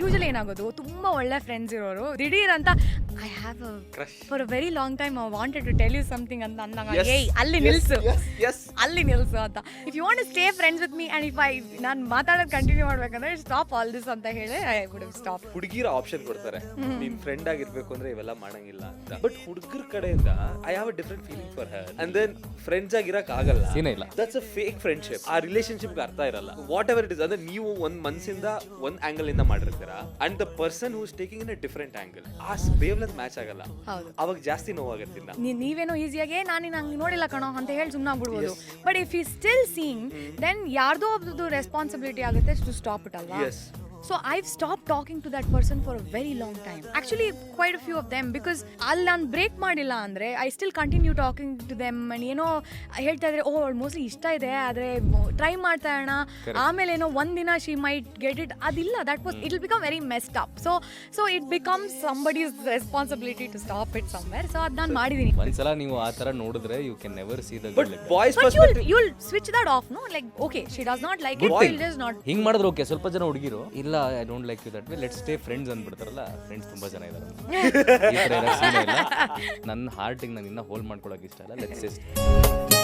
Usually ಏನಾಗೋದು ತುಂಬಾ ಒಳ್ಳೆ friends ಇರೋರು ದಿಢೀರ್ ಅಂತ I have for a very long time I wanted to tell you something ಅಂತ ಅಂದಾಗ ಏಯ್ ಅಲ್ಲಿ ನಿಲ್ಸು ಅಲ್ಲಿ ನಿಲ್ಸು ಅಂತ if you want to stay friends with me and if I ನಾನು ಮಾತಾಡೋದು ಕಂಟಿನ್ಯೂ ಮಾಡ್ಬೇಕಂದ್ರೆ ಸ್ಟಾಪ್ ಆಲ್ ದಿಸ್ ಅಂತ ಹೇಳಿ ಐ ವುಡ್ ಸ್ಟಾಪ್. ಹುಡುಗಿರ ಆಪ್ಷನ್ ಕೊಡ್ತಾರೆ ನೀನ್ ಫ್ರೆಂಡ್ ಆಗಿರ್ಬೇಕು ಅಂದ್ರೆ ಇವೆಲ್ಲ ಮಾಡಂಗಿಲ್ಲ ಅಂತ. ಬಟ್ ಹುಡುಗರ ಕಡೆಯಿಂದ I have a different feeling for her and then friends ಆಗಿರಕ್ ಆಗಲ್ಲ. That's a fake friendship. ಆ ರಿಲೇಶನ್ಶಿಪ್ ಅರ್ಥ ಇರಲ್ಲ. ವಾಟ್ ಎವರ್ ಇಟ್ ಇಸ್ ಅಂದ್ರೆ ನೀವು ಒಂದ್ ಮನ್ಸಿಂದ ಒಂದ್ ಆಂಗಲ್ ಇಂದ ಮಾಡಿರ್ತೀರಾ and the person who is taking in a different angle ಆ ವೇವ್ ಲೆಂತ್ ಮ್ಯಾಚ್ ಆಗಲ್ಲ. ಅವಾಗ ಜಾಸ್ತಿ ನೋವಾಗುತ್ತಿಲ್ಲ. ನೀವೇನೋ ಈಸಿಯಾಗಿ ನಾನು ನಂಗೆ ನೋಡಿಲ್ಲ ಕಣೋ ಅಂತ ಹೇಳಿ ಸುಮ್ಮನೆ ಆಗ್ಬಿಡ್ಬೋದು. But if you still seeing then ಯಾರ್ದೋ ಒಬ್ಬದು ರೆಸ್ಪಾನ್ಸಿಬಿಲಿಟಿ ಆಗುತ್ತೆ ಟು ಸ್ಟಾಪ್ ಇಟ್ ಅಲ್ವಾ. So I've stopped talking to that person for a very long time. Actually, quite a few of them because ಅಲ್ಲಿ ನಾನು ಬ್ರೇಕ್ ಮಾಡಿಲ್ಲ ಅಂದರೆ I still continue talking to them and ಏನೋ ಹೇಳ್ತಾ ಇದ್ರೆ mostly ಇಷ್ಟ ಇದೆ ಆದರೆ ಟ್ರೈ ಮಾಡ್ತಾ ಇರೋಣ ಆಮೇಲೆ ಏನೋ ಒಂದಿನ ಶಿ ಮೈಟ್ ಗೆಟ್ ಇಟ್ ಅದಿಲ್ಲ. That was it will become very messed up. So it becomes somebody's responsibility to stop it somewhere. So ಅದು ನಾನು ಮಾಡಿದ್ದೀನಿ. ಒಂದ್ಸಲ ನೀವು ಆ ಥರ ನೋಡಿದ್ರೆ you can never see the but boys perspective you'll switch that off, no? Like okay, she does not like it, she'll just not. ಹಿಂಗ್ ಮಾಡಿದ್ರೆ ಓಕೆ. ಸ್ವಲ್ಪ ಜನ ಹುಡುಗಿರು ಇಲ್ಲ I don't like you that way let's stay friends ಅಂದ್ಬಿಡ್ತಾರಲ್ಲ. Friends ತುಂಬಾ ಜನ ಇದ್ದಾರೆ. ಈ ಥರ ಇರೋ ಸೀನ್ ಇಲ್ಲ. ನನ್ನ ಹಾರ್ಟಿಗೆ ನಾನು ಇನ್ನೂ ಹೋಲ್ಡ್ ಮಾಡ್ಕೊಳಕ್ಕೆ ಇಷ್ಟ ಇಲ್ಲ. Let's just